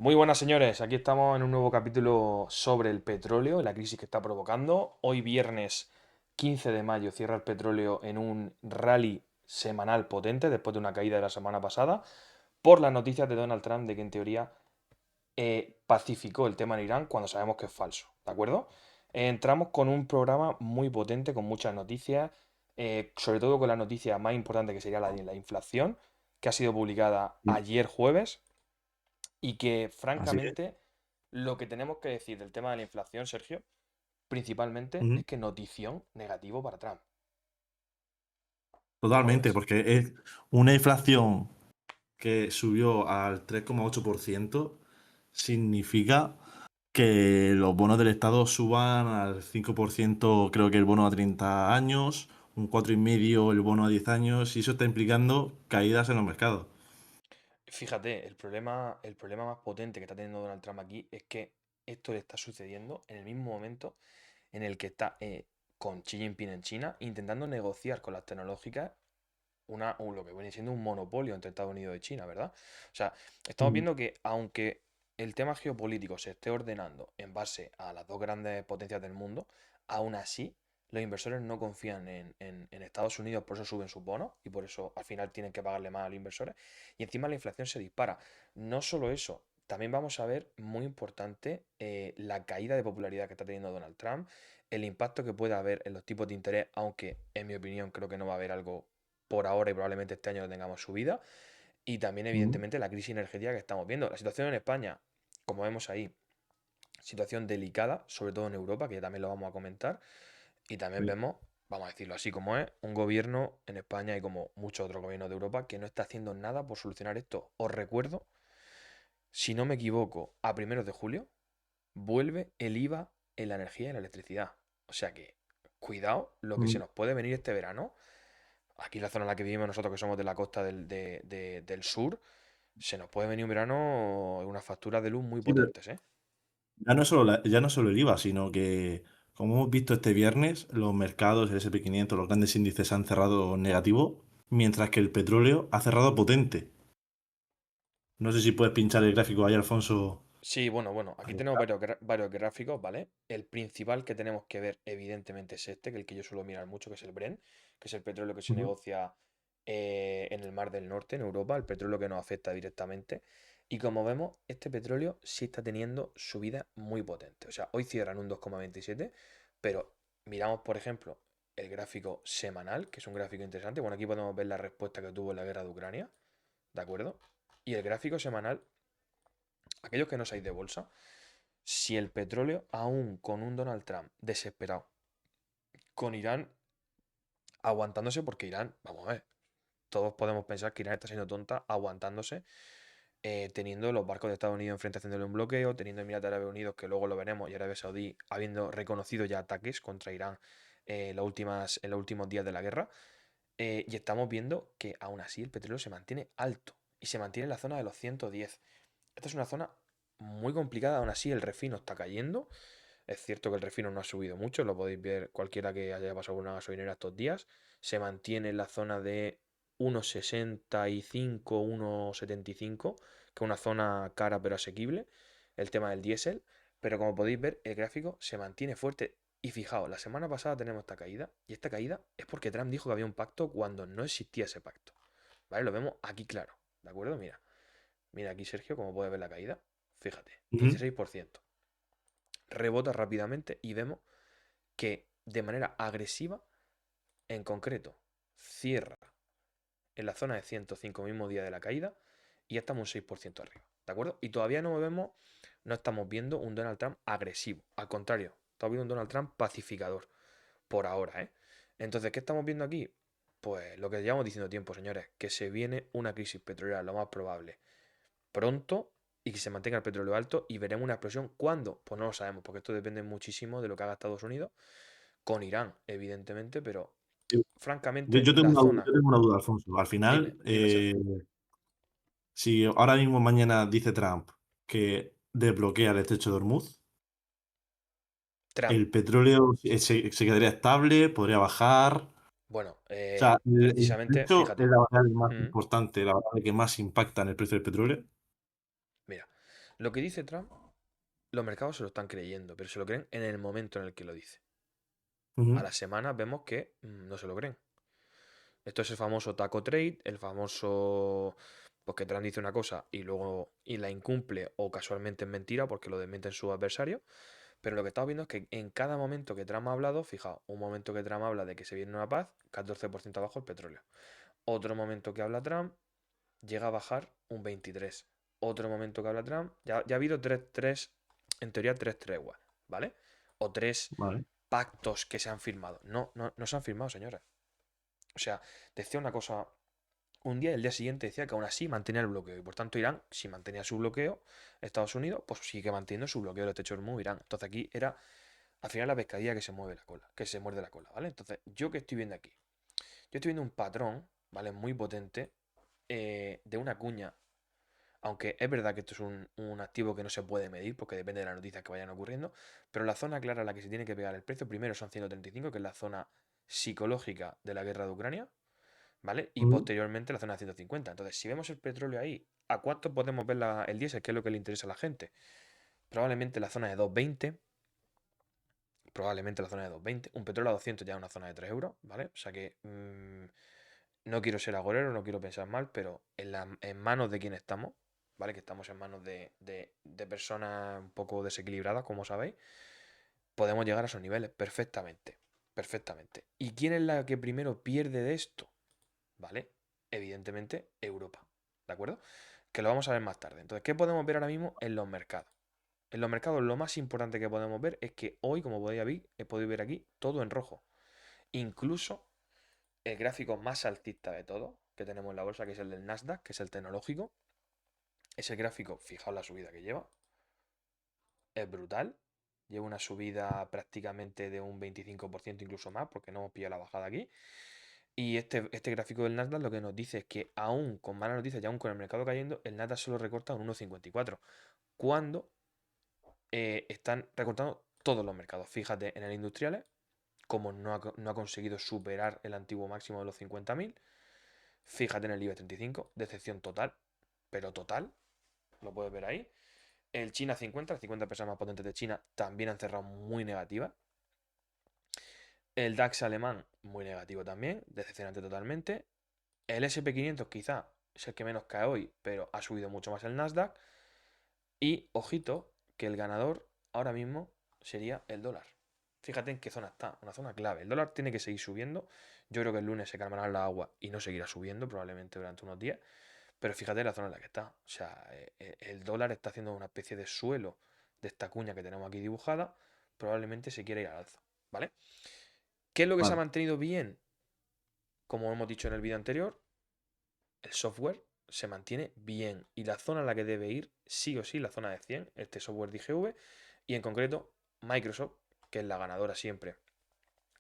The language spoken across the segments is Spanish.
Muy buenas señores, aquí estamos en un nuevo capítulo sobre el petróleo y la crisis que está provocando. Hoy viernes 15 de mayo cierra el petróleo en un rally semanal potente después de una caída de la semana pasada por las noticias de Donald Trump de que en teoría pacificó el tema en Irán cuando sabemos que es falso, ¿de acuerdo? Entramos con un programa muy potente con muchas noticias, sobre todo con la noticia más importante que sería la de la inflación, que ha sido publicada Mm. ayer jueves y que Así es. francamente lo que tenemos que decir del tema de la inflación, Sergio, principalmente Ujú. es que notición negativo para Trump. ¿Cómo lo Totalmente, ves? porque es una inflación que subió al 3,8% significa que los bonos del Estado suban al 5%, creo que el bono a 30 años, un 4,5% el bono a 10 años, y eso está implicando caídas en los mercados. Fíjate, el problema más potente que está teniendo Donald Trump aquí es que esto le está sucediendo en el mismo momento en el que está con Xi Jinping en China intentando negociar con las tecnológicas lo que viene siendo un monopolio entre Estados Unidos y China, ¿verdad? O sea, estamos Mm. viendo que aunque el tema geopolítico se esté ordenando en base a las dos grandes potencias del mundo, aún así los inversores no confían en Estados Unidos, por eso suben sus bonos y por eso al final tienen que pagarle más a los inversores. Y encima la inflación se dispara. No solo eso, también vamos a ver, muy importante, la caída de popularidad que está teniendo Donald Trump, el impacto que puede haber en los tipos de interés, aunque en mi opinión creo que no va a haber algo por ahora y probablemente este año no tengamos subida. Y también, Mm. evidentemente, la crisis energética que estamos viendo. La situación en España, como vemos ahí, situación delicada, sobre todo en Europa, que también lo vamos a comentar. Y también Sí. vemos, vamos a decirlo así como es, un gobierno en España y como muchos otros gobiernos de Europa que no está haciendo nada por solucionar esto. Os recuerdo, si no me equivoco, a primeros de julio vuelve el IVA en la energía y la electricidad. O sea que, cuidado lo que se Mm. nos puede venir este verano. Aquí en la zona en la que vivimos nosotros, que somos de la costa del sur, se nos puede venir un verano unas facturas de luz muy Sí, pero potentes, ¿eh? ya no solo el IVA, sino que, como hemos visto este viernes, los mercados, el S&P 500, los grandes índices han cerrado negativo, mientras que el petróleo ha cerrado potente. No sé si puedes pinchar el gráfico ahí, Alfonso. Sí, bueno, aquí Ahí tenemos está. varios gráficos, ¿vale? El principal que tenemos que ver, evidentemente, es este, que el que yo suelo mirar mucho, que es el Brent, que es el petróleo que se Ujú. negocia en el Mar del Norte, en Europa, el petróleo que nos afecta directamente. Y como vemos, este petróleo sí está teniendo subida muy potente. O sea, hoy cierran un 2,27, pero miramos, por ejemplo, el gráfico semanal, que es un gráfico interesante. Bueno, aquí podemos ver la respuesta que tuvo la guerra de Ucrania, ¿de acuerdo? Y el gráfico semanal, aquellos que no seáis de bolsa, si el petróleo, aún con un Donald Trump desesperado, con Irán aguantándose, porque Irán, vamos a ver, todos podemos pensar que Irán está siendo tonta aguantándose, teniendo los barcos de Estados Unidos enfrente haciéndole un bloqueo, teniendo Emiratos Árabes Unidos, que luego lo veremos, y Arabia Saudí habiendo reconocido ya ataques contra Irán en los últimos días de la guerra, y estamos viendo que aún así el petróleo se mantiene alto y se mantiene en la zona de los 110. Esta es una zona muy complicada, aún así el refino está cayendo. Es cierto que el refino no ha subido mucho, lo podéis ver cualquiera que haya pasado por una gasolinera estos días. Se mantiene en la zona de 1,65, 1,75, que es una zona cara pero asequible, el tema del diésel. Pero como podéis ver, el gráfico se mantiene fuerte. Y fijaos, la semana pasada tenemos esta caída, y esta caída es porque Trump dijo que había un pacto cuando no existía ese pacto. ¿Vale? Lo vemos aquí claro, ¿de acuerdo? Mira, mira aquí Sergio, como puedes ver la caída. Fíjate, Ujú. 16%. Rebota rápidamente y vemos que de manera agresiva, en concreto, cierra en la zona de 105, mismo día de la caída, y ya estamos un 6% arriba, ¿de acuerdo? Y todavía no estamos viendo un Donald Trump agresivo, al contrario, estamos viendo un Donald Trump pacificador, por ahora, ¿eh? Entonces, ¿qué estamos viendo aquí? Pues lo que llevamos diciendo tiempo, señores, que se viene una crisis petrolera, lo más probable, pronto, y que se mantenga el petróleo alto y veremos una explosión. ¿Cuándo? Pues no lo sabemos, porque esto depende muchísimo de lo que haga Estados Unidos con Irán, evidentemente, pero Yo, francamente, yo tengo la una duda, zona. Alfonso. Al Dime, final, dime, Sergio. si ahora mismo mañana dice Trump que desbloquea el estrecho de Hormuz, Trump. el petróleo se quedaría estable, podría bajar. Bueno, O sea, el precisamente, estrecho es fíjate. la variable más Mm, importante, la variable que más impacta en el precio del petróleo. Mira. Lo que dice Trump, los mercados se lo están creyendo, pero se lo creen en el momento en el que lo dice. A Ujú. la semana vemos que no se lo creen. Esto es el famoso taco trade, el famoso, pues que Trump dice una cosa y luego y la incumple o casualmente es mentira porque lo desmienten sus adversarios. Pero lo que estamos viendo es que en cada momento que Trump ha hablado, fijaos, un momento que Trump habla de que se viene una paz, 14% abajo el petróleo. Otro momento que habla Trump, llega a bajar un 23. Otro momento que habla Trump, ya ha habido en teoría tres treguas, ¿vale? O tres Vale. pactos que se han firmado. No, no, no se han firmado, señores. O sea, decía una cosa un día y el día siguiente decía que aún así mantenía el bloqueo. Y por tanto, Irán, si mantenía su bloqueo, Estados Unidos, pues sigue manteniendo su bloqueo del techo de Hormuz, Irán. Entonces aquí era al final la pescadilla que se mueve la cola, que se muerde la cola, ¿vale? Entonces, ¿yo qué estoy viendo aquí? Yo estoy viendo un patrón, ¿vale? Muy potente de una cuña. Aunque es verdad que esto es un activo que no se puede medir porque depende de las noticias que vayan ocurriendo, pero la zona clara a la que se tiene que pegar el precio primero son 135, que es la zona psicológica de la guerra de Ucrania, ¿vale? Y Ujú. posteriormente la zona de 150. Entonces, si vemos el petróleo ahí, ¿a cuánto podemos ver el diésel? ¿Qué es lo que le interesa a la gente? Probablemente la zona de 220, probablemente la zona de 220. Un petróleo a 200 ya es una zona de 3 euros, ¿vale? O sea que no quiero ser agorero, no quiero pensar mal, pero en manos de quien estamos, ¿vale? Que estamos en manos de personas un poco desequilibradas, como sabéis, podemos llegar a esos niveles perfectamente. Perfectamente. ¿Y quién es la que primero pierde de esto? ¿Vale? Evidentemente, Europa. ¿De acuerdo? Que lo vamos a ver más tarde. Entonces, ¿qué podemos ver ahora mismo en los mercados? En los mercados lo más importante que podemos ver es que hoy, como podéis ver, he podido ver aquí, todo en rojo. Incluso el gráfico más alcista de todo que tenemos en la bolsa, que es el del Nasdaq, que es el tecnológico. Ese gráfico, fijaos la subida que lleva, es brutal. Lleva una subida prácticamente de un 25%, incluso más, porque no hemos pillado la bajada aquí. Y este gráfico del Nasdaq lo que nos dice es que aún con malas noticias y aún con el mercado cayendo, el Nasdaq solo recorta un 1,54. Cuando están recortando todos los mercados. Fíjate en el industriales, como no ha conseguido superar el antiguo máximo de los 50.000. Fíjate en el IBEX 35, decepción total, pero total, lo puedes ver ahí. El China 50, las 50 empresas más potentes de China, también han cerrado muy negativas. El DAX alemán, muy negativo también, decepcionante totalmente. El SP 500 quizá es el que menos cae hoy, pero ha subido mucho más el Nasdaq. Y ojito, que el ganador ahora mismo sería el dólar. Fíjate en qué zona está, una zona clave. El dólar tiene que seguir subiendo. Yo creo que el lunes se calmará la agua y no seguirá subiendo probablemente durante unos días. Pero fíjate la zona en la que está. O sea, el dólar está haciendo una especie de suelo de esta cuña que tenemos aquí dibujada. Probablemente se quiera ir al alza. ¿Vale? ¿Qué es lo que se ha Vale. mantenido bien? Como hemos dicho en el vídeo anterior, el software se mantiene bien. Y la zona en la que debe ir, sí o sí, la zona de 100, este software de IGV. Y en concreto, Microsoft, que es la ganadora siempre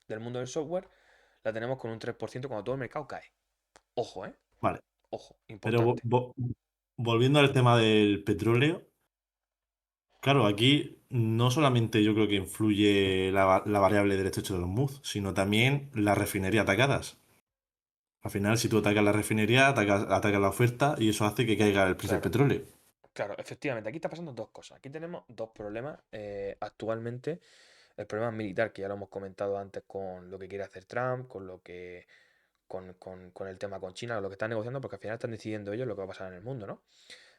del mundo del software, la tenemos con un 3% cuando todo el mercado cae. Ojo, ¿eh? Vale. Ojo, Pero importante. volviendo al tema del petróleo, claro, aquí no solamente yo creo que influye la variable del estrecho de Hormuz, sino también las refinerías atacadas. Al final, si tú atacas la refinería, atacas la oferta y eso hace que caiga el precio del Claro, petróleo. claro, efectivamente. Aquí está pasando dos cosas. Aquí tenemos dos problemas actualmente. El problema militar, que ya lo hemos comentado antes con lo que quiere hacer Trump, con lo que. Con el tema con China, lo que están negociando, porque al final están decidiendo ellos lo que va a pasar en el mundo, ¿no?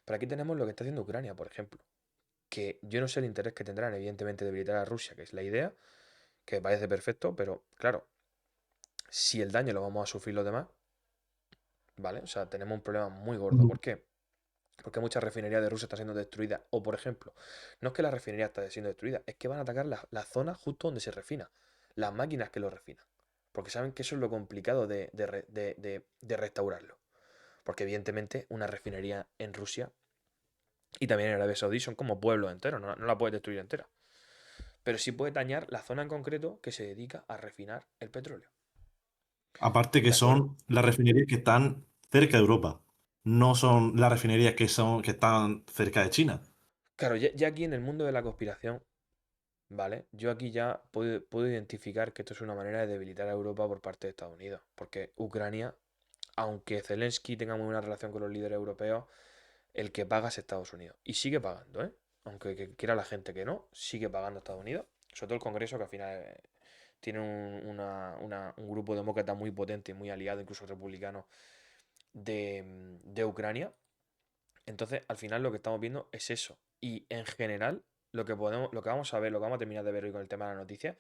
Pero aquí tenemos lo que está haciendo Ucrania, por ejemplo. Que yo no sé el interés que tendrán, evidentemente, de debilitar a Rusia, que es la idea, que me parece perfecto, pero claro, si el daño lo vamos a sufrir los demás, ¿vale? O sea, tenemos un problema muy gordo. Ujú. ¿Por qué? Porque muchas refinerías de Rusia están siendo destruidas. O, por ejemplo, no es que la refinería esté siendo destruida, es que van a atacar la zona justo donde se refina. Las máquinas que lo refinan. Porque saben que eso es lo complicado de restaurarlo. Porque evidentemente una refinería en Rusia y también en Arabia Saudí son como pueblos enteros, no la puedes destruir entera. Pero sí puede dañar la zona en concreto que se dedica a refinar el petróleo. Aparte que ¿De acuerdo? son las refinerías que están cerca de Europa, no son las refinerías que están cerca de China. Claro, ya aquí en el mundo de la conspiración, ¿vale? Yo aquí ya puedo identificar que esto es una manera de debilitar a Europa por parte de Estados Unidos. Porque Ucrania, aunque Zelensky tenga muy buena relación con los líderes europeos, el que paga es Estados Unidos. Y sigue pagando, ¿eh? aunque quiera la gente que no, sigue pagando a Estados Unidos. Sobre todo el Congreso, que al final tiene un grupo demócrata muy potente, muy aliado, incluso republicano, de Ucrania. Entonces, al final lo que estamos viendo es eso. Y en general, lo que vamos a ver, lo que vamos a terminar de ver hoy con el tema de la noticia,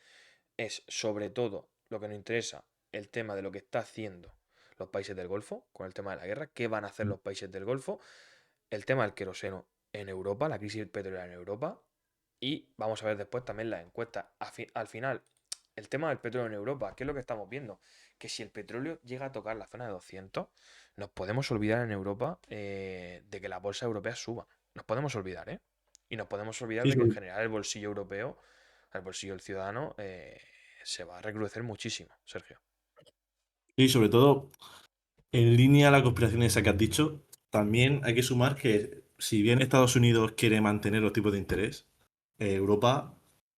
es sobre todo lo que nos interesa, el tema de lo que está haciendo los países del Golfo con el tema de la guerra, qué van a hacer los países del Golfo, el tema del queroseno en Europa, la crisis petrolera en Europa, y vamos a ver después también las encuestas. Al final, el tema del petróleo en Europa, ¿qué es lo que estamos viendo? Que si el petróleo llega a tocar la zona de 200, nos podemos olvidar en Europa de que la bolsa europea suba. Nos podemos olvidar, ¿eh? Y nos podemos olvidar Sí, de que en general el bolsillo europeo, el bolsillo del ciudadano, se va a recrudecer muchísimo, Sergio. y sobre todo, en línea a la conspiración esa que has dicho, también hay que sumar que si bien Estados Unidos quiere mantener los tipos de interés, Europa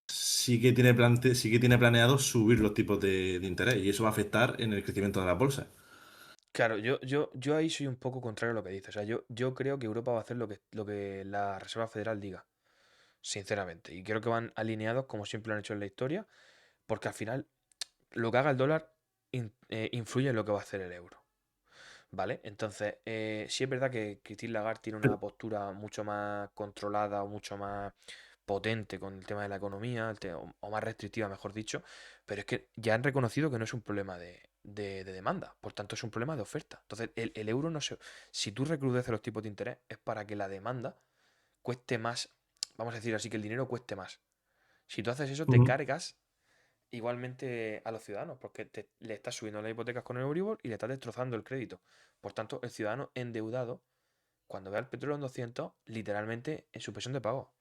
sí que tiene planeado subir los tipos de interés y eso va a afectar en el crecimiento de la bolsa. Claro, yo ahí soy un poco contrario a lo que dices. O sea, yo creo que Europa va a hacer lo que la Reserva Federal diga, sinceramente. Y creo que van alineados como siempre lo han hecho en la historia, porque al final lo que haga el dólar influye en lo que va a hacer el euro. ¿Vale? Entonces, sí es verdad que Christine Lagarde tiene una Pero- postura mucho más controlada o mucho más potente con el tema de la economía, o más restrictiva, mejor dicho, pero es que ya han reconocido que no es un problema de demanda, por tanto es un problema de oferta. Entonces, el euro no se... Si tú recrudeces los tipos de interés, es para que la demanda cueste más, vamos a decir así, que el dinero cueste más. Si tú haces eso, te Ujú. cargas igualmente a los ciudadanos, porque le estás subiendo las hipotecas con el Euribor y le estás destrozando el crédito. Por tanto, el ciudadano endeudado, cuando vea el petróleo en 200, literalmente en suspensión de pago.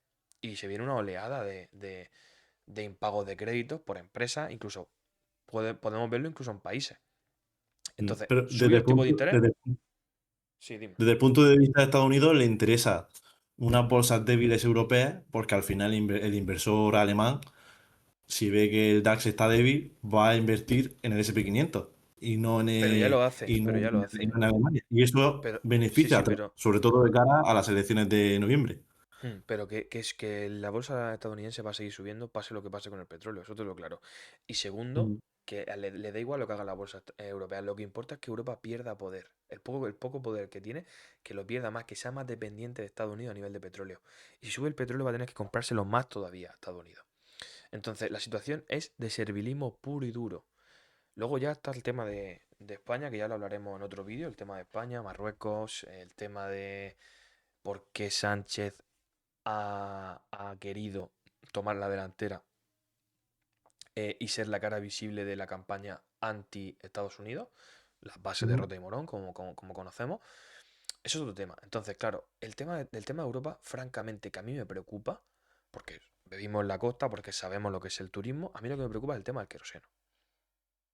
Y se viene una oleada de impagos de créditos por empresas, incluso podemos verlo incluso en países. Entonces, Pero subir los tipos de interés, sí, dime. desde el punto de vista de Estados Unidos le interesa unas bolsas débiles europeas porque al final el inversor alemán, si ve que el DAX está débil, va a invertir en el SP 500 y no en, Pero ya lo hace, y no pero ya lo y hace. no en Alemania. Y eso Pero, sí, beneficia, sí, pero sobre todo de cara a las elecciones de noviembre. Pero que es que la bolsa estadounidense va a seguir subiendo, pase lo que pase con el petróleo, eso te lo claro. Y segundo, Mm. que le da igual lo que haga la bolsa europea, lo que importa es que Europa pierda poder. El poco poder que tiene, que lo pierda más, que sea más dependiente de Estados Unidos a nivel de petróleo. Y si sube el petróleo va a tener que comprárselo más todavía a Estados Unidos. Entonces, la situación es de servilismo puro y duro. Luego ya está el tema de España, que ya lo hablaremos en otro vídeo, el tema de España, Marruecos, el tema de por qué Sánchez ha querido tomar la delantera y ser la cara visible de la campaña anti-Estados Unidos, las bases de Ujú. Rota y Morón, como conocemos. Eso es otro tema. Entonces, claro, del tema de Europa, francamente, que a mí me preocupa, porque vivimos en la costa, porque sabemos lo que es el turismo, a mí lo que me preocupa es el tema del queroseno.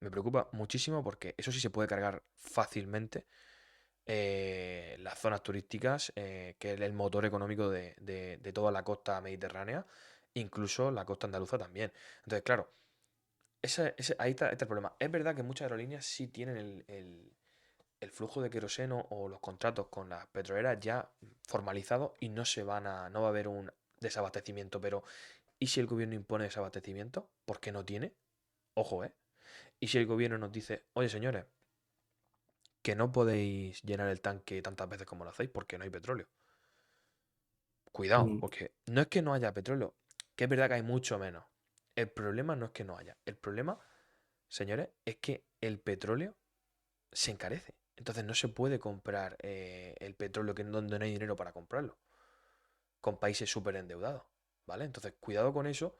Me preocupa muchísimo porque eso sí se puede cargar fácilmente las zonas turísticas, que es el motor económico de toda la costa mediterránea, incluso la costa andaluza también. Entonces, claro, ahí está el problema. Es verdad que muchas aerolíneas sí tienen el flujo de queroseno o los contratos con las petroleras ya formalizados y no va a haber un desabastecimiento, pero ¿y si el gobierno impone desabastecimiento? Porque no tiene. Ojo, ¿eh? ¿Y si el gobierno nos dice, oye señores, que no podéis llenar el tanque tantas veces como lo hacéis porque no hay petróleo? Cuidado, Mm. porque no es que no haya petróleo, que es verdad que hay mucho menos. El problema no es que no haya. El problema, señores, es que el petróleo se encarece. Entonces no se puede comprar el petróleo donde no hay dinero para comprarlo, con países súper endeudados. ¿Vale? Entonces, cuidado con eso,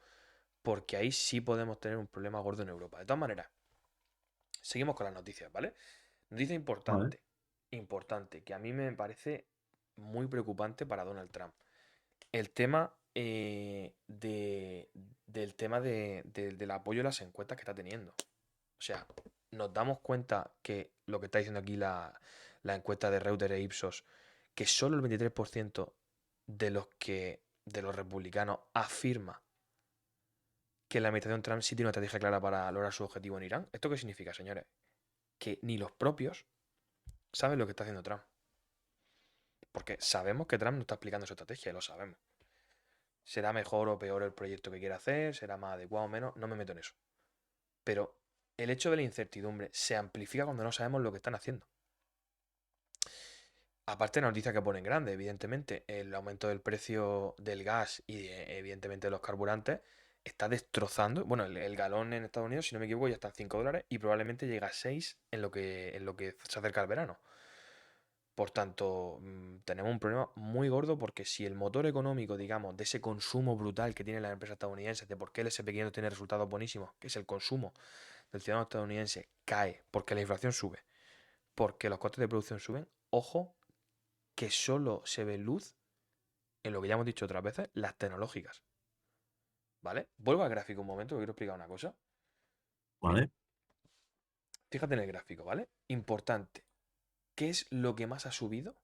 porque ahí sí podemos tener un problema gordo en Europa. De todas maneras, seguimos con las noticias, ¿vale? Noticia Vale. importante, importante, que a mí me parece muy preocupante para Donald Trump. El tema del tema del apoyo a las encuestas que está teniendo. O sea, nos damos cuenta que lo que está diciendo aquí la encuesta de Reuters e Ipsos, que solo el 23% de los republicanos afirma que la administración Trump sí tiene una estrategia clara para lograr su objetivo en Irán. ¿Esto qué significa, señores? Que ni los propios saben lo que está haciendo Trump. Porque sabemos que Trump no está explicando su estrategia, lo sabemos. Será mejor o peor el proyecto que quiera hacer, será más adecuado o menos, no me meto en eso. Pero el hecho de la incertidumbre se amplifica cuando no sabemos lo que están haciendo. Aparte de la noticia que ponen grande, evidentemente, el aumento del precio del gas y evidentemente de los carburantes está destrozando. Bueno, el galón en Estados Unidos, si no me equivoco, ya está en $5 y probablemente llega a 6 en lo que se acerca el verano. Por tanto, tenemos un problema muy gordo porque si el motor económico, digamos, de ese consumo brutal que tienen las empresas estadounidenses, de por qué el S&P 500 tiene resultados buenísimos, que es el consumo del ciudadano estadounidense, cae porque la inflación sube, porque los costes de producción suben, ojo que solo se ve luz en lo que ya hemos dicho otras veces, las tecnológicas. ¿Vale? Vuelvo al gráfico un momento, que quiero explicar una cosa. Mira, ¿vale? fíjate en el gráfico, ¿vale? Importante. ¿Qué es lo que más ha subido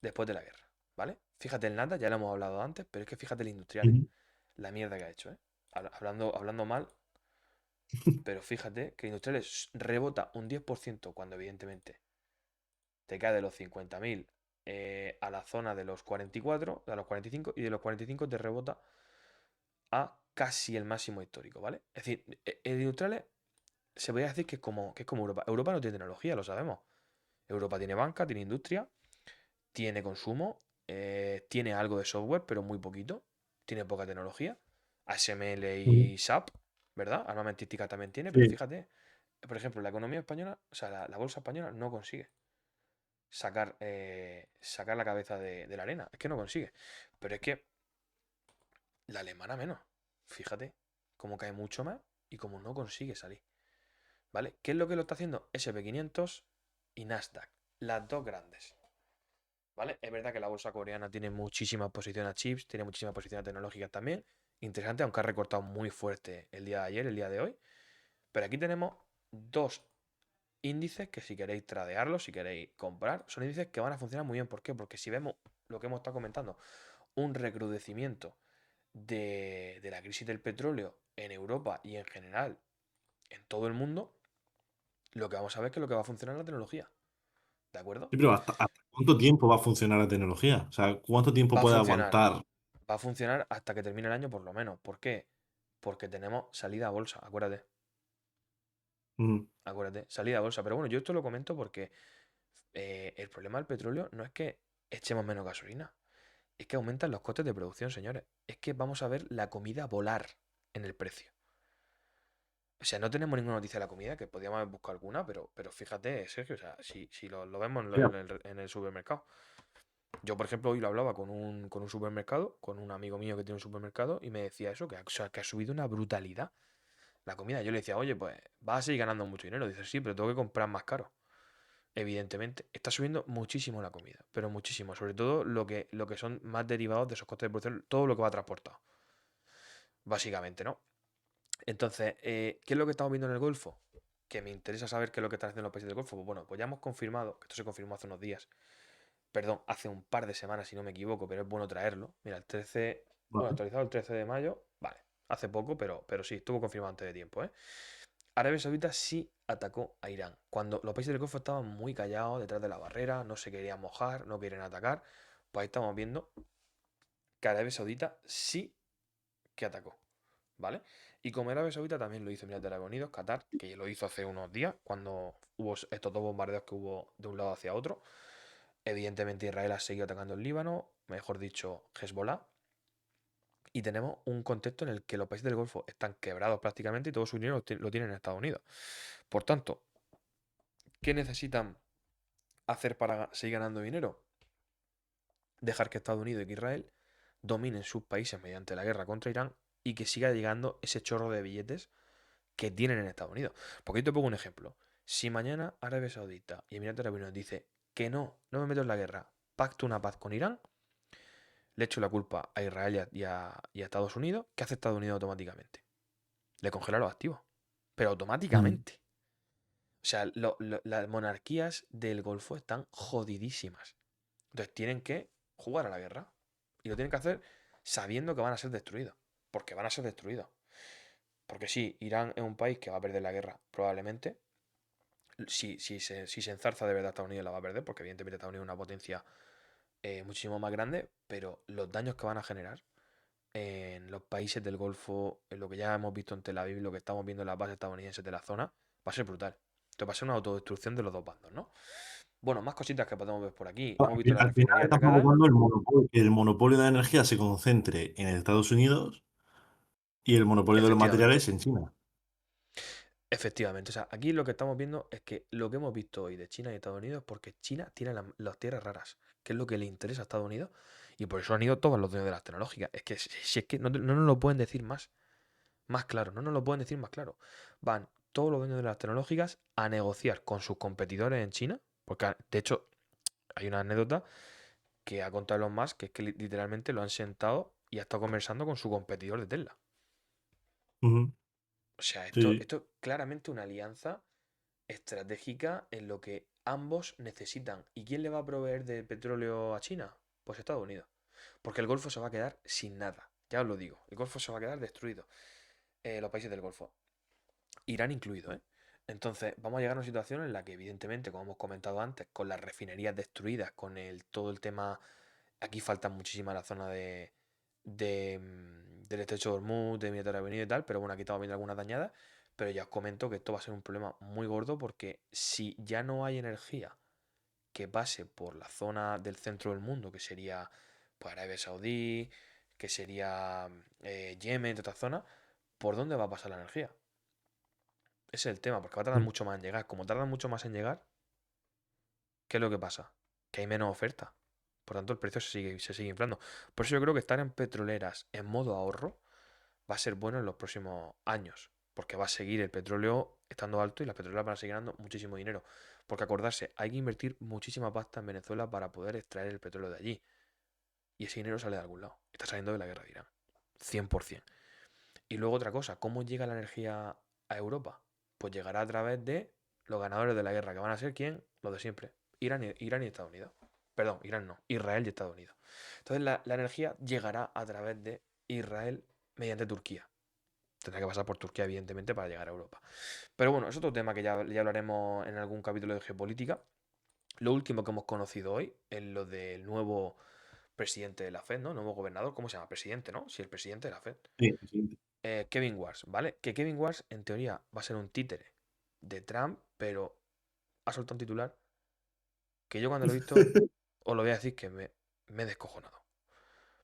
después de la guerra? ¿Vale? Fíjate el nada, ya lo hemos hablado antes, pero es que fíjate el industriales. Ujú. La mierda que ha hecho, ¿eh? Hablando mal, pero fíjate que industriales rebota un 10% cuando evidentemente te cae de los 50.000 a la zona de los 44, a los 45, y de los 45 te rebota a casi el máximo histórico, ¿vale? Es decir, el industriales se podría decir que es como Europa. Europa no tiene tecnología, lo sabemos. Europa tiene banca, tiene industria, tiene consumo, tiene algo de software, pero muy poquito. Tiene poca tecnología. HTML Ujú. y SAP, ¿verdad? Armamentística también tiene, pero Sí, fíjate, por ejemplo, la economía española, o sea, la bolsa española no consigue sacar la cabeza de la arena. Es que no consigue. Pero es que la alemana menos. Fíjate cómo cae mucho más y cómo no consigue salir. ¿Vale? ¿Qué es lo que lo está haciendo? SP 500 y Nasdaq. Las dos grandes. ¿Vale? Es verdad que la bolsa coreana tiene muchísima posición a chips, tiene muchísima posición a tecnológicas también. Interesante, aunque ha recortado muy fuerte el día de ayer, el día de hoy. Pero aquí tenemos dos índices que si queréis tradearlos, si queréis comprar, son índices que van a funcionar muy bien. ¿Por qué? Porque si vemos lo que hemos estado comentando, un recrudecimiento de la crisis del petróleo en Europa y en general en todo el mundo, lo que vamos a ver es que lo que va a funcionar es la tecnología. ¿De acuerdo? sí, pero ¿hasta cuánto tiempo va a funcionar la tecnología? O sea, ¿cuánto tiempo Va a puede funcionar. aguantar? Va a funcionar hasta que termine el año por lo menos. ¿Por qué? Porque tenemos salida a bolsa, acuérdate. Ujú. Acuérdate, salida a bolsa. Pero bueno, yo esto lo comento porque el problema del petróleo no es que echemos menos gasolina, es que aumentan los costes de producción, señores. Es que vamos a ver la comida volar en el precio. O sea, no tenemos ninguna noticia de la comida, que podríamos haber buscado alguna, pero fíjate, Sergio, o sea, si lo vemos en, Mira, en el supermercado. Yo, por ejemplo, hoy lo hablaba con un supermercado, con un amigo mío que tiene un supermercado, y me decía eso, o sea, que ha subido una brutalidad la comida. Yo le decía, oye, pues vas a seguir ganando mucho dinero. Dice, sí, pero tengo que comprar más caro. Evidentemente, está subiendo muchísimo la comida, pero muchísimo. Sobre todo lo que son más derivados de esos costes de producción, todo lo que va transportado, básicamente, ¿no? Entonces, ¿qué es lo que estamos viendo en el Golfo? Que me interesa saber qué es lo que están haciendo los países del Golfo. Pues bueno, pues ya hemos confirmado, que esto se confirmó hace unos días, perdón, hace un par de semanas si no me equivoco, pero es bueno traerlo. Mira, el 13, bueno, vale. actualizado el 13 de mayo, vale, hace poco, pero sí, estuvo confirmado antes de tiempo, ¿eh? Arabia Saudita sí atacó a Irán, cuando los países del Golfo estaban muy callados detrás de la barrera, no se querían mojar, no querían atacar, pues ahí estamos viendo que Arabia Saudita sí que atacó, ¿vale? Y como Arabia Saudita también lo hizo Emiratos Árabes Unidos, Qatar, que lo hizo hace unos días, cuando hubo estos dos bombardeos que hubo de un lado hacia otro. Evidentemente Israel ha seguido atacando el Líbano, mejor dicho, Hezbollah. Y tenemos un contexto en el que los países del Golfo están quebrados prácticamente y todo su dinero lo tienen en Estados Unidos. Por tanto, ¿qué necesitan hacer para seguir ganando dinero? Dejar que Estados Unidos y que Israel dominen sus países mediante la guerra contra Irán y que siga llegando ese chorro de billetes que tienen en Estados Unidos. Porque yo te pongo un ejemplo. Si mañana Arabia Saudita y Emiratos Árabes Unidos dice que no me meto en la guerra, pacto una paz con Irán, le echo la culpa a Israel y a Estados Unidos, ¿qué hace Estados Unidos automáticamente? Le congela los activos. Pero Mm. automáticamente. O sea, las monarquías del Golfo están jodidísimas. Entonces tienen que jugar a la guerra. Y lo tienen que hacer sabiendo que van a ser destruidos. Porque van a ser destruidos. Porque sí, Irán es un país que va a perder la guerra, probablemente. Si se enzarza de verdad Estados Unidos la va a perder, porque evidentemente Estados Unidos es una potencia muchísimo más grande, pero los daños que van a generar en los países del Golfo, en lo que ya hemos visto en Tel Aviv, lo que estamos viendo en las bases estadounidenses de la zona, va a ser brutal. Esto va a ser una autodestrucción de los dos bandos, ¿no? Bueno, más cositas que podemos ver por aquí. Hemos visto la Al final refinería está atacada. provocando el monopolio de la energía se concentre en Estados Unidos y el monopolio de los Efectivamente. materiales en China. Efectivamente. O sea, aquí lo que estamos viendo es que lo que hemos visto hoy de China y Estados Unidos es porque China tiene las tierras raras, que es lo que le interesa a Estados Unidos, y por eso han ido todos los dueños de las tecnológicas. Es que si es que no nos lo pueden decir más claro, no nos lo pueden decir más claro. Van todos los dueños de las tecnológicas a negociar con sus competidores en China, porque de hecho hay una anécdota que ha contado Elon Musk, que es que literalmente lo han sentado y ha estado conversando con su competidor de Tesla. Ujú. O sea, Sí. esto es claramente una alianza estratégica en lo que ambos necesitan. ¿Y quién le va a proveer de petróleo a China? Pues Estados Unidos. Porque el Golfo se va a quedar sin nada. Ya os lo digo, el Golfo se va a quedar destruido. Los países del Golfo. Irán incluido, ¿eh? Entonces, vamos a llegar a una situación en la que, evidentemente, como hemos comentado antes, con las refinerías destruidas, con todo el tema. Aquí faltan muchísimas la zona del estrecho de Hormuz, de Emiratos Árabes Unidos y tal, pero bueno, aquí estamos viendo algunas dañadas. Pero ya os comento que esto va a ser un problema muy gordo porque si ya no hay energía que pase por la zona del centro del mundo, que sería pues, Arabia Saudí, que sería Yemen, toda esta zona, ¿por dónde va a pasar la energía? Ese es el tema, porque va a tardar mucho más en llegar. Como tarda mucho más en llegar, ¿qué es lo que pasa? Que hay menos oferta. Por tanto, el precio se sigue inflando. Por eso yo creo que estar en petroleras en modo ahorro va a ser bueno en los próximos años. Porque va a seguir el petróleo estando alto y las petroleras van a seguir ganando muchísimo dinero. Porque acordarse, hay que invertir muchísima pasta en Venezuela para poder extraer el petróleo de allí. Y ese dinero sale de algún lado. Está saliendo de la guerra de Irán. 100%. Y luego otra cosa, ¿cómo llega la energía a Europa? Pues llegará a través de los ganadores de la guerra, que van a ser ¿quién? Los de siempre. Irán y Estados Unidos. Perdón, Irán no, Israel y Estados Unidos. Entonces la energía llegará a través de Israel mediante Turquía. Tendrá que pasar por Turquía, evidentemente, para llegar a Europa. Pero bueno, es otro tema que ya hablaremos en algún capítulo de geopolítica. Lo último que hemos conocido hoy es lo del nuevo presidente de la Fed, ¿no? Nuevo gobernador, ¿cómo se llama? Presidente, ¿no? Sí, el presidente de la Fed. Sí, sí. Kevin Wars, ¿vale? Que Kevin Wars, en teoría, va a ser un títere de Trump, pero ha soltado un titular que yo cuando lo he visto, os lo voy a decir que me he descojonado.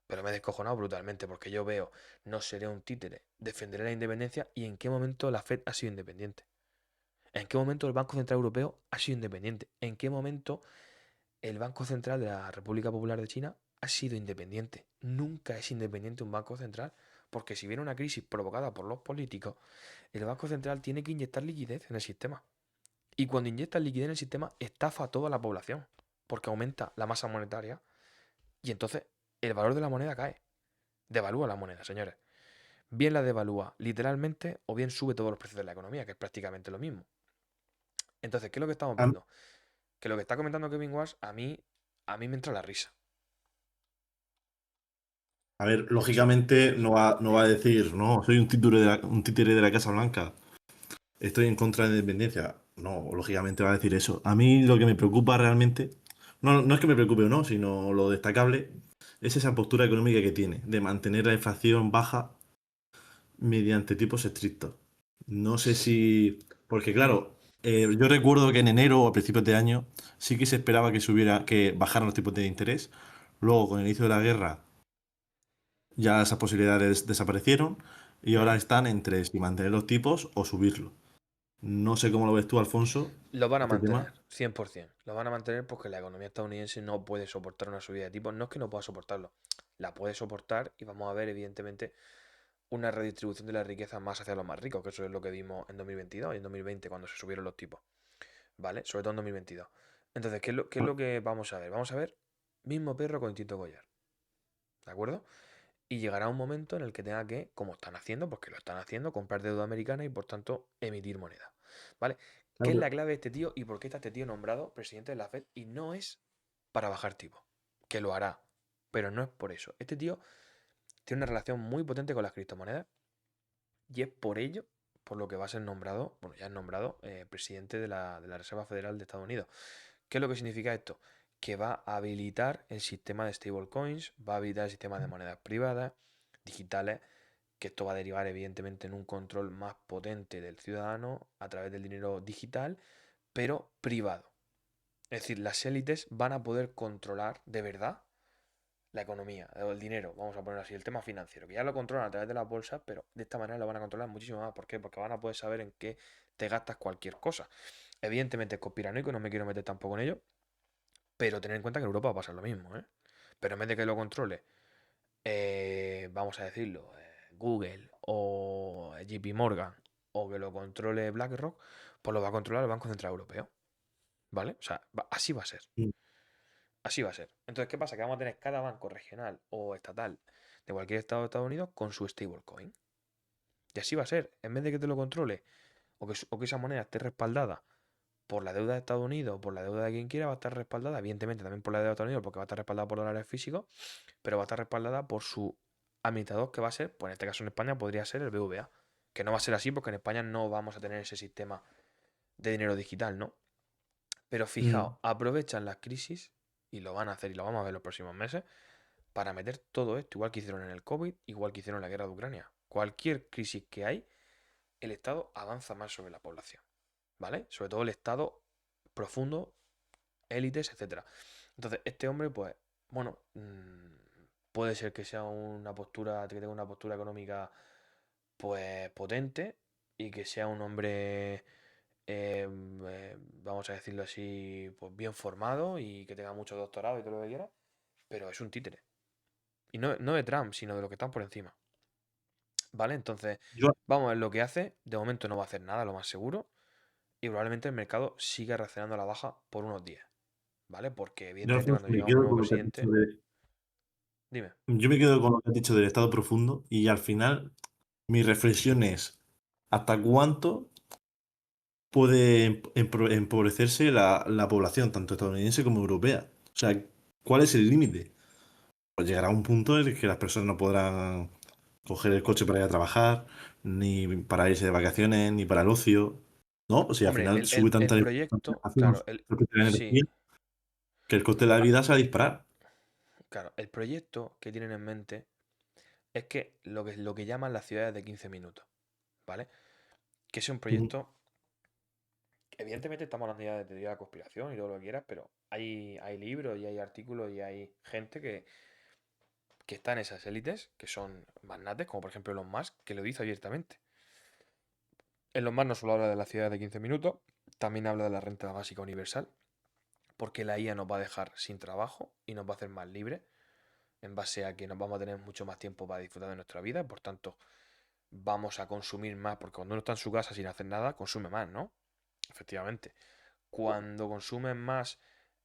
Pero me he descojonado brutalmente porque yo veo, no seré un títere, defenderé la independencia y en qué momento la Fed ha sido independiente. ¿En qué momento el Banco Central Europeo ha sido independiente? ¿En qué momento el Banco Central de la República Popular de China ha sido independiente? Nunca es independiente un banco central porque si viene una crisis provocada por los políticos, el Banco Central tiene que inyectar liquidez en el sistema. Y cuando inyecta liquidez en el sistema, estafa a toda la población, porque aumenta la masa monetaria y entonces el valor de la moneda cae. Devalúa la moneda, señores. Bien la devalúa literalmente o bien sube todos los precios de la economía, que es prácticamente lo mismo. Entonces, ¿qué es lo que estamos A, viendo? Que lo que está comentando Kevin Wars a mí me entra la risa. a ver, Porque eso, lógicamente no va a decir, no, soy un títere de la Casa Blanca, estoy en contra de la independencia. No, lógicamente va a decir eso. A mí lo que me preocupa realmente, no es que me preocupe o no, sino lo destacable, es esa postura económica que tiene, de mantener la inflación baja mediante tipos estrictos. No sé si. Porque, claro, yo recuerdo que en enero o a principios de año sí que se esperaba que bajaran los tipos de interés. Luego, con el inicio de la guerra, ya esas posibilidades desaparecieron y ahora ¿Mm? están entre si mantener los tipos o subirlo. No sé cómo lo ves tú, Alfonso, Lo van a este tema. mantener, 100%. Lo van a mantener porque la economía estadounidense no puede soportar una subida de tipos. No es que no pueda soportarlo, la puede soportar y vamos a ver, evidentemente, una redistribución de la riqueza más hacia los más ricos, que eso es lo que vimos en 2022 y en 2020 cuando se subieron los tipos, ¿vale? Sobre todo en 2022. Entonces, ¿qué es lo que vamos a ver? Vamos a ver mismo perro con distinto collar, ¿de acuerdo? Y llegará un momento en el que tenga que, como están haciendo, porque lo están haciendo, comprar deuda americana y por tanto emitir moneda, ¿vale? ¿Qué es Claro. la clave de este tío y por qué está este tío nombrado presidente de la Fed? Y no es para bajar tipo, que lo hará, pero no es por eso. Este tío tiene una relación muy potente con las criptomonedas y es por ello por lo que va a ser nombrado, bueno, ya es nombrado presidente de la Reserva Federal de Estados Unidos. ¿Qué es lo que significa esto? que va a habilitar el sistema de stablecoins, va a habilitar el sistema de monedas privadas, digitales, que esto va a derivar evidentemente en un control más potente del ciudadano a través del dinero digital, pero privado. Es decir, las élites van a poder controlar de verdad la economía o el dinero, vamos a poner así, el tema financiero, que ya lo controlan a través de las bolsas, pero de esta manera lo van a controlar muchísimo más. ¿Por qué? Porque van a poder saber en qué te gastas cualquier cosa. Evidentemente es conspiranoico, no me quiero meter tampoco en ello, pero tener en cuenta que en Europa va a pasar lo mismo, ¿eh? Pero en vez de que lo controle, vamos a decirlo, Google o JP Morgan, o que lo controle BlackRock, pues lo va a controlar el Banco Central Europeo, ¿vale? O sea, así va a ser. Mm. Así va a ser. Entonces, ¿qué pasa? Que vamos a tener cada banco regional o estatal de cualquier estado de Estados Unidos con su stablecoin. Y así va a ser. En vez de que te lo controle o que esa moneda esté respaldada por la deuda de Estados Unidos o por la deuda de quien quiera, va a estar respaldada, evidentemente, también por la deuda de Estados Unidos, porque va a estar respaldada por dólares físicos, pero va a estar respaldada por su administrador, que va a ser, pues en este caso en España podría ser el BVA. Que no va a ser así porque en España no vamos a tener ese sistema de dinero digital, ¿no? Pero fijaos, Mm. aprovechan las crisis y lo van a hacer y lo vamos a ver en los próximos meses para meter todo esto, igual que hicieron en el COVID, igual que hicieron en la guerra de Ucrania. Cualquier crisis que hay, el Estado avanza más sobre la población, ¿vale? Sobre todo el Estado profundo, élites, etcétera. Entonces, este hombre, pues, bueno, puede ser que sea una postura, que tenga una postura económica, pues, potente y que sea un hombre, vamos a decirlo así, pues bien formado y que tenga mucho doctorado y todo lo que quiera, pero es un títere. Y no de Trump, sino de lo que están por encima. ¿Vale? Entonces, Yo, vamos a ver lo que hace. De momento no va a hacer nada, lo más seguro. Y probablemente el mercado siga reaccionando a la baja por unos días. ¿Vale? Porque yo, evidentemente Alfonso, cuando me llega un quedo nuevo con lo que has dicho presidente. de, Dime. yo me quedo con lo que has dicho del estado profundo y al final mi reflexión es, ¿hasta cuánto puede empobrecerse la población, tanto estadounidense como europea? O sea, ¿cuál es el límite? Pues llegará un punto en el que las personas no podrán coger el coche para ir a trabajar, ni para irse de vacaciones, ni para el ocio. ¿No? O sea, al Hombre, final sube el tanta la proyecto, claro, sí, energía que el coste de la va- vida se va a disparar. claro, el proyecto que tienen en mente es que lo que llaman las ciudades de 15 minutos. ¿Vale? Que es un Ujú. proyecto. Evidentemente estamos hablando ya de teoría de la conspiración y todo lo que quieras, pero hay libros y hay artículos y hay gente que está en esas élites, que son magnates, como por ejemplo Elon Musk, que lo dice abiertamente. Elon Musk no solo habla de la ciudad de 15 minutos, también habla de la renta básica universal, porque la IA nos va a dejar sin trabajo y nos va a hacer más libres, en base a que nos vamos a tener mucho más tiempo para disfrutar de nuestra vida, por tanto vamos a consumir más, porque cuando uno está en su casa sin hacer nada, consume más, ¿no? Efectivamente. Cuando consumes más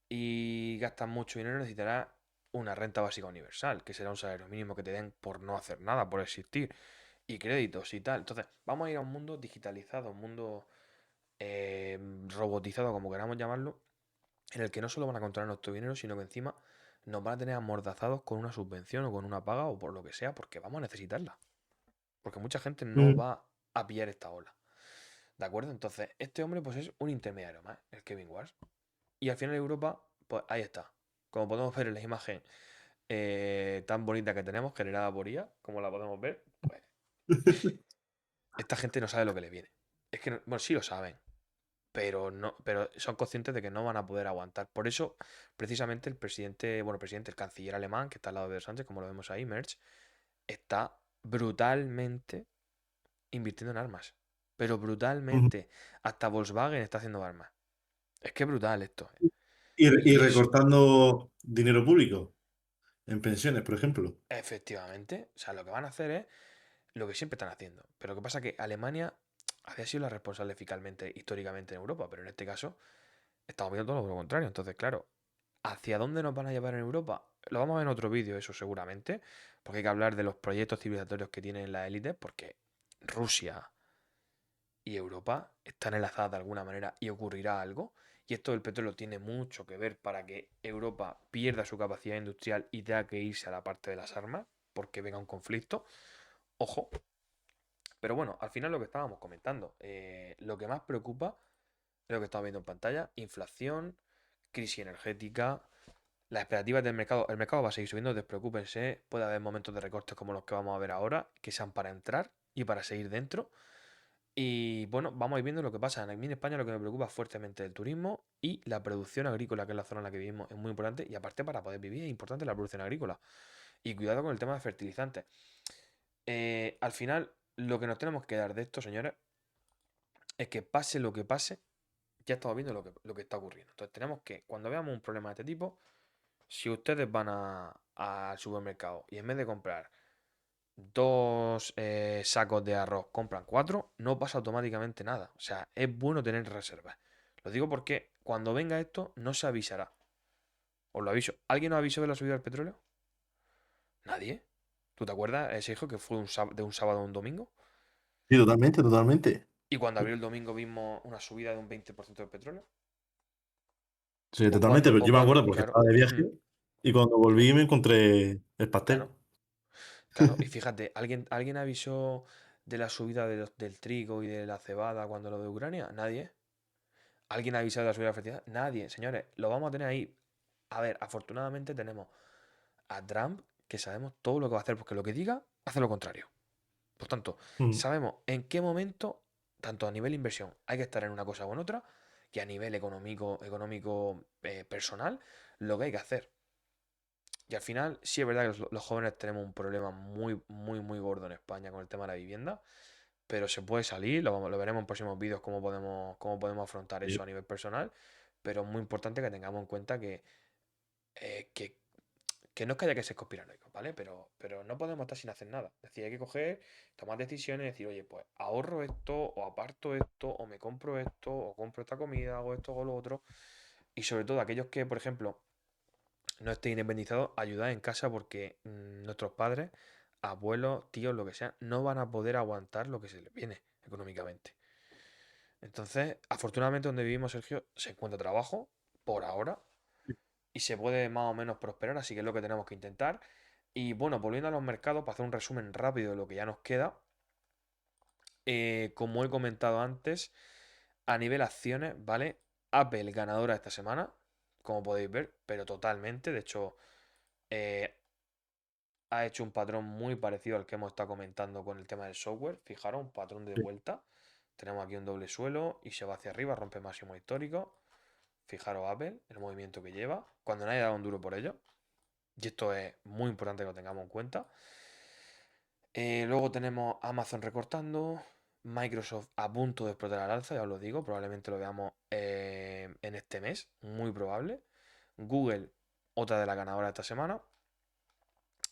y gastas mucho dinero, necesitarás una renta básica universal, que será un salario mínimo que te den por no hacer nada, por existir, y créditos y tal. Entonces, vamos a ir a un mundo digitalizado, un mundo eh, robotizado, como queramos llamarlo, en el que no solo van a controlar nuestro dinero, sino que encima nos van a tener amordazados con una subvención o con una paga o por lo que sea, porque vamos a necesitarla. Porque mucha gente no Mm. va a pillar esta ola. ¿De acuerdo? Entonces, este hombre pues es un intermediario más, el Kevin Wars. Y al final Europa, pues ahí está. Como podemos ver en la imagen tan bonita que tenemos, generada por IA, como la podemos ver, pues esta gente no sabe lo que le viene. Es que, bueno, sí lo saben, pero no, pero son conscientes de que no van a poder aguantar. Por eso, precisamente el presidente, bueno, el canciller alemán, que está al lado de Pedro Sánchez, como lo vemos ahí, Merz, está brutalmente invirtiendo en armas. Pero Ujú. brutalmente. Hasta Volkswagen está haciendo armas. Es que es brutal esto. Y Y eso, recortando dinero público en pensiones, por ejemplo. efectivamente, o sea, lo que van a hacer es lo que siempre están haciendo. Pero lo que pasa es que Alemania había sido la responsable fiscalmente, históricamente en Europa, pero en este caso estamos viendo todo lo contrario. Entonces, claro, ¿hacia dónde nos van a llevar en Europa? Lo vamos a ver en otro vídeo, eso seguramente, porque hay que hablar de los proyectos civilizatorios que tienen las élites, porque Rusia y Europa están enlazadas de alguna manera y ocurrirá algo. Y esto del petróleo tiene mucho que ver para que Europa pierda su capacidad industrial y tenga que irse a la parte de las armas, porque venga un conflicto. Ojo. Pero bueno, al final lo que estábamos comentando, lo que más preocupa es lo que estamos viendo en pantalla: inflación, crisis energética, las expectativas del mercado, el mercado va a seguir subiendo, despreocúpense, puede haber momentos de recortes como los que vamos a ver ahora, que sean para entrar y para seguir dentro. Y bueno, vamos a ir viendo lo que pasa. A mí en España lo que me preocupa fuertemente es el turismo y la producción agrícola, que es la zona en la que vivimos, es muy importante. Y aparte, para poder vivir es importante la producción agrícola. Y cuidado con el tema de fertilizantes. Al final, lo que nos tenemos que dar de esto, señores, es que pase lo que pase, ya estamos viendo lo que está ocurriendo. Entonces tenemos que, cuando veamos un problema de este tipo, si ustedes van al supermercado y en vez de comprar dos sacos de arroz, compran cuatro, no pasa automáticamente nada. O sea, es bueno tener reservas. Lo digo porque cuando venga esto, no se avisará. Os lo aviso. ¿Alguien os avisó de la subida del petróleo? Nadie. ¿Tú te acuerdas ese hijo que fue de un sábado a un domingo? Sí, totalmente, totalmente. Y cuando abrió el domingo vimos una subida de un 20% del petróleo. Sí, ¿O totalmente, cuándo? pero ¿O yo me cuándo? acuerdo porque Claro. estaba de viaje Hmm, y cuando volví me encontré el pastel. claro. Claro. Y fíjate, ¿alguien avisó de la subida del trigo y de la cebada cuando lo de Ucrania? Nadie. ¿Alguien ha avisado de la subida de la fertilidad? Nadie, señores. Lo vamos a tener ahí. A ver, afortunadamente tenemos a Trump que sabemos todo lo que va a hacer, porque lo que diga, hace lo contrario. Por tanto, Mm. sabemos en qué momento, tanto a nivel inversión, hay que estar en una cosa o en otra, que a nivel económico personal, lo que hay que hacer. Y al final, sí es verdad que los jóvenes tenemos un problema muy, muy, muy gordo en España con el tema de la vivienda, pero se puede salir, lo veremos en próximos vídeos cómo podemos afrontar eso Sí. a nivel personal, pero es muy importante que tengamos en cuenta eh, que, que no es que haya que ser conspiranoicos, ¿vale? Pero no podemos estar sin hacer nada. Es decir, hay que coger, tomar decisiones y decir, oye, pues ahorro esto, o aparto esto, o me compro esto, o compro esta comida, o esto o lo otro. Y sobre todo aquellos que, por ejemplo, no estén independizados, ayudad en casa porque nuestros padres, abuelos, tíos, lo que sea, no van a poder aguantar lo que se les viene económicamente. Entonces, afortunadamente donde vivimos, Sergio, se encuentra trabajo, por ahora, y se puede más o menos prosperar, así que es lo que tenemos que intentar. Y bueno, volviendo a los mercados, para hacer un resumen rápido de lo que ya nos queda, como he comentado antes, a nivel acciones, ¿vale? Apple ganadora esta semana, como podéis ver, pero totalmente. De hecho, eh, ha hecho un patrón muy parecido al que hemos estado comentando con el tema del software. Fijaros, un patrón de Sí. vuelta. Tenemos aquí un doble suelo y se va hacia arriba, rompe máximo histórico. Fijaros Apple, el movimiento que lleva, cuando nadie ha dado un duro por ello. Y esto es muy importante que lo tengamos en cuenta. Luego tenemos Amazon recortando, Microsoft a punto de explotar al alza, ya os lo digo, probablemente lo veamos en este mes, muy probable. Google, otra de las ganadoras esta semana.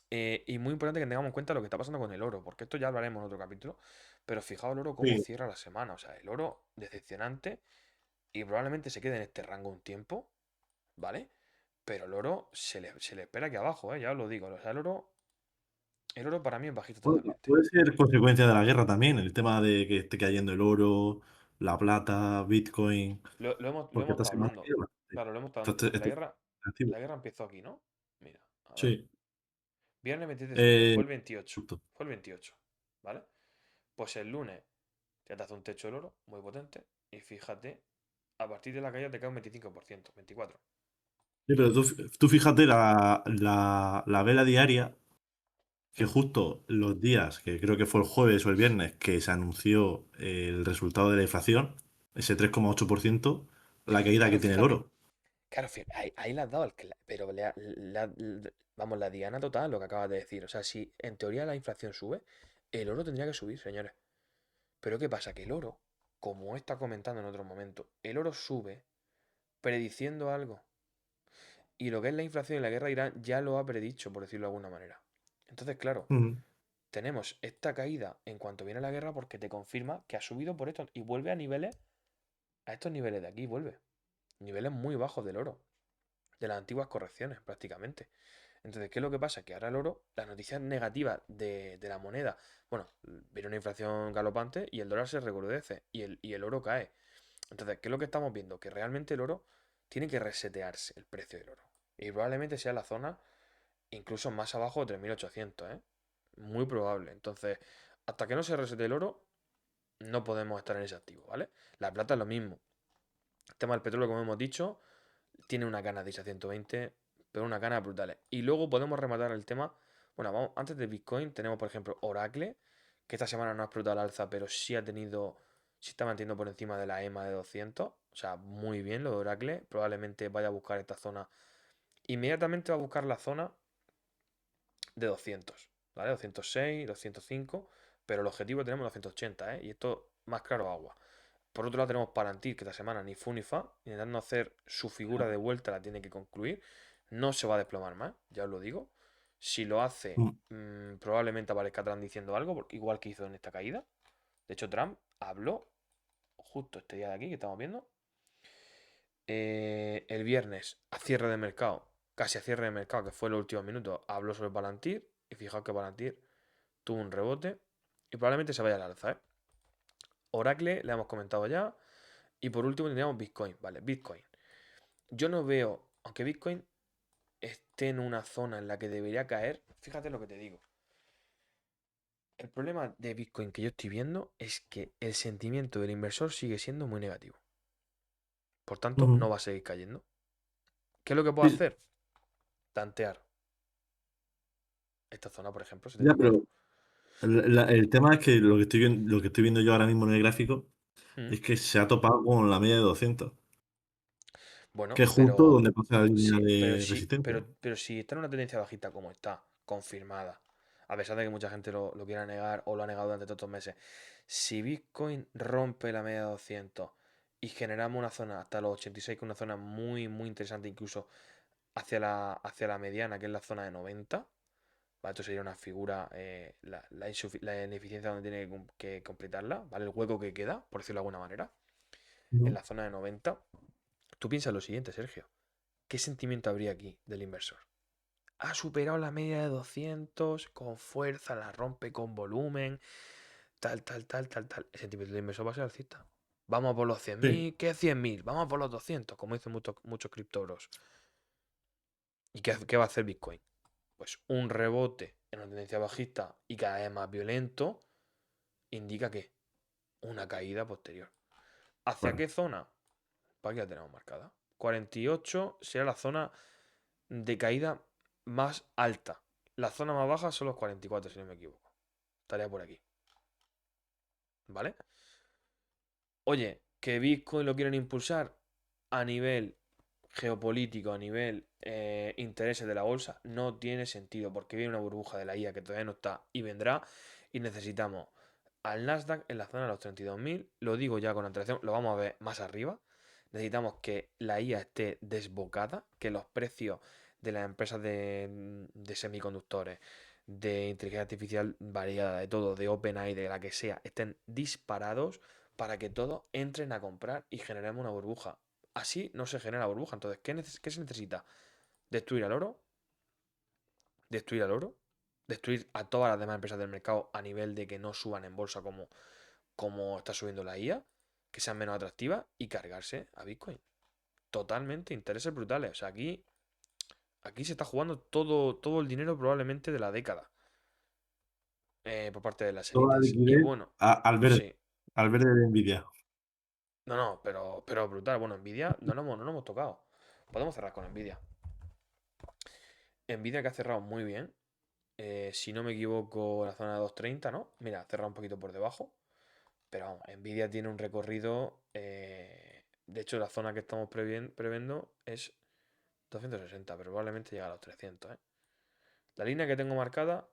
Y muy importante que tengamos en cuenta lo que está pasando con el oro, porque esto ya hablaremos en otro capítulo. Pero fijaos el oro cómo Sí. cierra la semana. O sea, el oro decepcionante y probablemente se quede en este rango un tiempo, ¿vale? Pero el oro se le espera aquí abajo, ya os lo digo. O sea, el oro para mí es bajito totalmente. Puede ser consecuencia de la guerra también, el tema de que esté cayendo el oro, la plata, Bitcoin, Lo hemos porque esta estado semana ha hablando. ido bastante. Claro, lo hemos estado hablando, Entonces, porque la guerra, activo. la guerra empezó aquí, ¿no? Mira, a ver. Sí, Viernes 27 de septiembre, eh, fue el 28. justo. Fue el 28, ¿vale? Pues el lunes ya te hace un techo del oro muy potente. Y fíjate, a partir de la caída te cae un 25%, 24%. Sí, pero tú fíjate la vela diaria, que Hmm. justo los días, que creo que fue el jueves o el viernes, que se anunció el resultado de la inflación, ese 3,8%, la caída que Claro, tiene el fíjate. oro. Claro, ahí le has dado pero vamos, la diana total lo que acabas de decir. O sea, si en teoría la inflación sube, el oro tendría que subir, señores. Pero ¿qué pasa? Que el oro, como está comentando en otro momento, el oro sube prediciendo algo. Y lo que es la inflación y la guerra de Irán ya lo ha predicho, por decirlo de alguna manera. Entonces, claro, Ujú. tenemos esta caída en cuanto viene la guerra porque te confirma que ha subido por esto y vuelve a estos niveles de aquí, vuelve. Niveles muy bajos del oro, de las antiguas correcciones prácticamente. Entonces, ¿qué es lo que pasa? Que ahora el oro, las noticias negativas de la moneda, bueno, viene una inflación galopante y el dólar se recrudece y el oro cae. Entonces, ¿qué es lo que estamos viendo? Que realmente el oro tiene que resetearse el precio del oro. Y probablemente sea la zona incluso más abajo de 3.800, ¿eh? Muy probable. Entonces, hasta que no se resete el oro, no podemos estar en ese activo, ¿vale? La plata es lo mismo. El tema del petróleo, como hemos dicho, tiene una canadiense a 120. pero unas ganas brutales. Y luego podemos rematar el tema. Bueno, vamos, antes de Bitcoin tenemos, por ejemplo, Oracle, que esta semana no ha explotado al alza, pero sí está manteniendo por encima de la EMA de 200. O sea, muy bien lo de Oracle. Probablemente vaya a buscar esta zona. Inmediatamente va a buscar la zona de 200, ¿vale? 206, 205, pero el objetivo tenemos 280, ¿eh? Y esto más claro agua. Por otro lado tenemos Palantir, que esta semana ni fu ni fa, intentando hacer su figura de vuelta, la tiene que concluir. No se va a desplomar más, ya os lo digo. Si lo hace, Mm. probablemente aparezca Trump diciendo algo, igual que hizo en esta caída. De hecho, Trump habló justo este día de aquí que estamos viendo. El viernes, a cierre de mercado, casi a cierre de mercado, que fue en los últimos minutos, habló sobre Palantir. Y fijaos que Palantir tuvo un rebote y probablemente se vaya al alza, ¿eh? Oracle, le hemos comentado ya. Y por último tendríamos Bitcoin, ¿vale? Bitcoin. Yo no veo, aunque Bitcoin esté en una zona en la que debería caer, fíjate lo que te digo. El problema de Bitcoin que yo estoy viendo es que el sentimiento del inversor sigue siendo muy negativo. Por tanto, Ujú. no va a seguir cayendo. ¿Qué es lo que puedo Sí, hacer? Tantear esta zona, por ejemplo, ya, 74. pero el tema es que lo que estoy viendo yo ahora mismo en el gráfico Mm. es que se ha topado con la media de 200, que Bueno, es justo pero donde pasa la línea sí, de resistencia. pero si está en una tendencia bajista como está, confirmada, a pesar de que mucha gente lo quiera negar o lo ha negado durante todos estos meses, si Bitcoin rompe la media de 200 y generamos una zona hasta los 86, que es una zona muy, muy interesante, incluso hacia la mediana, que es la zona de 90, ¿vale? Esto sería una figura, la ineficiencia donde tiene que completarla, ¿vale? El hueco que queda, por decirlo de alguna manera, en Ujú. la zona de 90. Tú piensas lo siguiente, Sergio. ¿Qué sentimiento habría aquí del inversor? Ha superado la media de 200 con fuerza, la rompe con volumen, tal, tal, tal, tal, tal. El sentimiento del inversor va a ser alcista. Vamos a por los cien Sí, mil ¿Qué 100.000? Vamos a por los 200 como dicen muchos criptobros. ¿Y qué va a hacer Bitcoin? Pues un rebote en una tendencia bajista y cada vez más violento indica que una caída posterior. ¿Hacia claro. qué zona? Pues aquí la tenemos marcada. 48 será la zona de caída más alta. La zona más baja son los 44, si no me equivoco. Estaría por aquí. ¿Vale? Oye, que Bitcoin lo quieren impulsar a nivel geopolítico, a nivel intereses de la bolsa, no tiene sentido, porque viene una burbuja de la IA que todavía no está y vendrá, y necesitamos al Nasdaq en la zona de los 32.000. Lo digo ya con antelación, lo vamos a ver más arriba. Necesitamos que la IA esté desbocada, que los precios de las empresas de semiconductores, de inteligencia artificial variada, de todo, de OpenAI, de la que sea, estén disparados para que todos entren a comprar y generemos una burbuja. Así no se genera burbuja. Entonces, ¿qué se necesita? Destruir al oro, destruir al oro, destruir a todas las demás empresas del mercado a nivel de que no suban en bolsa como está subiendo la IA, que sean menos atractivas y cargarse a Bitcoin. Totalmente, intereses brutales. O sea, aquí se está jugando todo el dinero probablemente de la década por parte de las Toda la élites. Y liquidez bueno, sí. al verde de Nvidia. No, no, pero brutal. Bueno, Nvidia no lo hemos tocado. Podemos cerrar con Nvidia. Nvidia que ha cerrado muy bien. Si no me equivoco, la zona de 230, ¿no? Mira, ha cerrado un poquito por debajo. Pero vamos, Nvidia tiene un recorrido. De hecho, la zona que estamos previendo es 260, pero probablemente llega a los 300, ¿eh? La línea que tengo marcada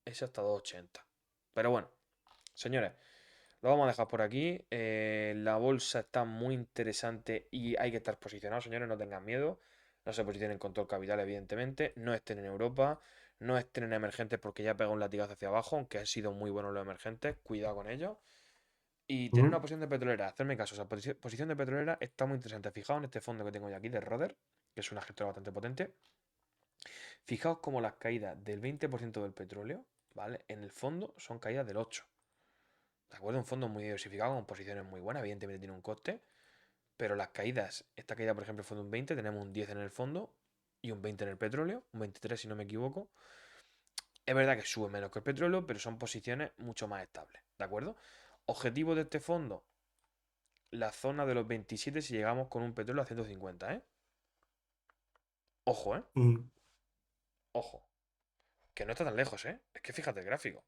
es hasta 280. Pero bueno, señores, lo vamos a dejar por aquí. La bolsa está muy interesante y hay que estar posicionados, señores, no tengan miedo. No se posicionen con todo el capital, evidentemente. No estén en Europa, no estén en emergentes porque ya pega un latigazo hacia abajo, aunque han sido muy buenos los emergentes. Cuidado con ellos. Y tener una Ujú. posición de petrolera, hacerme caso. O sea, posición de petrolera está muy interesante. Fijaos en este fondo que tengo yo aquí de Roder, que es una gestora bastante potente. Fijaos cómo las caídas del 20% del petróleo, ¿vale? En el fondo son caídas del 8%. ¿De acuerdo? Un fondo muy diversificado, con posiciones muy buenas, evidentemente tiene un coste, pero las caídas, esta caída por ejemplo fue de un 20, tenemos un 10 en el fondo y un 20 en el petróleo, un 23 si no me equivoco. Es verdad que sube menos que el petróleo, pero son posiciones mucho más estables, ¿de acuerdo? Objetivo de este fondo, la zona de los 27 si llegamos con un petróleo a 150, ¿eh? Ojo, ¿eh? Mm. Ojo. Que no está tan lejos, ¿eh? Es que fíjate el gráfico.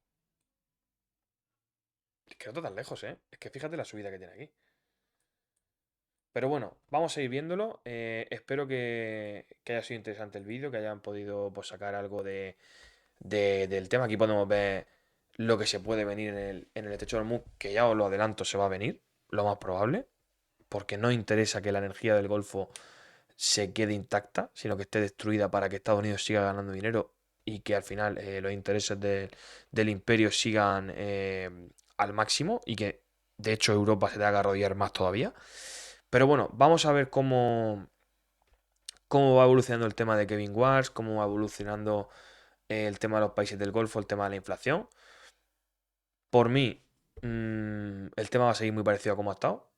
Es que no está tan lejos, ¿eh? Es que fíjate la subida que tiene aquí. Pero bueno, vamos a ir viéndolo. Espero que haya sido interesante el vídeo, que hayan podido pues, sacar algo del tema. Aquí podemos ver lo que se puede venir en el Estrecho de Hormuz, que ya os lo adelanto, se va a venir, lo más probable, porque no interesa que la energía del Golfo se quede intacta, sino que esté destruida para que Estados Unidos siga ganando dinero y que al final los intereses del imperio sigan al máximo y que de hecho Europa se tenga que arrodillar más todavía. Pero bueno, vamos a ver cómo va evolucionando el tema de Kevin Wars, cómo va evolucionando el tema de los países del Golfo, el tema de la inflación. Por mí, el tema va a seguir muy parecido a como ha estado.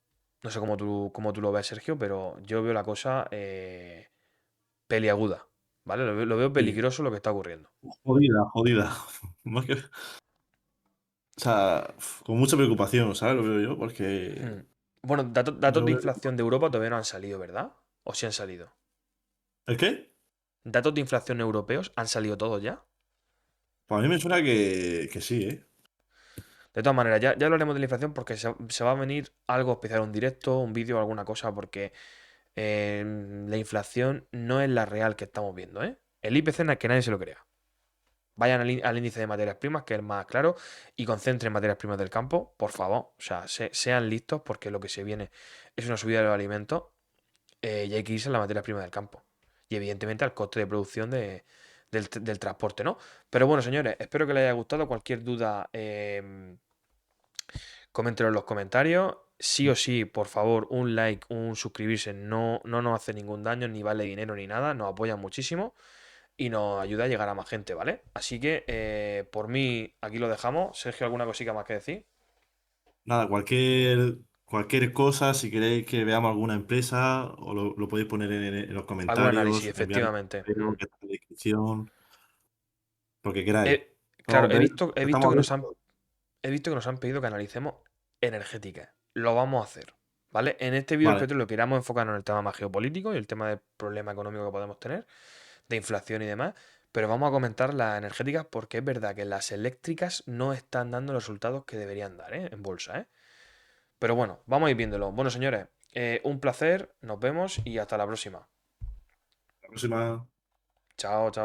No sé cómo tú lo ves, Sergio, pero yo veo la cosa peliaguda, ¿vale? Lo veo Sí, peligroso lo que está ocurriendo. jodida, jodida. Más que, o sea, con mucha preocupación, ¿sabes? Lo veo yo, porque Hmm. Bueno, datos yo de veo... inflación de Europa todavía no han salido, ¿verdad? ¿O sí han salido? ¿El qué? ¿Datos de inflación europeos han salido todos ya? Pues a mí me suena que sí, ¿eh? De todas maneras, ya hablaremos de la inflación porque se va a venir algo especial, un directo, un vídeo, alguna cosa, porque la inflación no es la real que estamos viendo, ¿eh? El IPC que nadie se lo crea. Vayan al índice de materias primas, que es el más claro, y concentren materias primas del campo, por favor. O sea, sean listos porque lo que se viene es una subida de los alimentos y hay que irse a las materias primas del campo. Y evidentemente al coste de producción del transporte, ¿no? Pero bueno, señores, espero que les haya gustado. Cualquier duda, coméntenlo en los comentarios. Sí o sí, por favor, un like, un suscribirse no nos hace ningún daño, ni vale dinero ni nada, nos apoya muchísimo y nos ayuda a llegar a más gente, ¿vale? Así que por mí aquí lo dejamos. Sergio, ¿alguna cosita más que decir? Nada, cualquier cosa, si queréis que veamos alguna empresa, o lo podéis poner en los Algún análisis, comentarios, enviar un efectivamente. correo que está en la descripción, lo que queráis. He- claro, No, he visto, he visto estamos que nos abiertos a han, todo. he visto que nos han pedido que analicemos energéticas. Lo vamos a hacer, ¿vale? En este vídeo del Vale, petróleo queramos enfocarnos en el tema más geopolítico y el tema del problema económico que podemos tener, de inflación y demás, pero vamos a comentar las energéticas porque es verdad que las eléctricas no están dando los resultados que deberían dar, ¿eh? En bolsa, ¿eh? Pero bueno, vamos a ir viéndolo. Bueno, señores, un placer, nos vemos y hasta la próxima. la próxima. Chao, chao.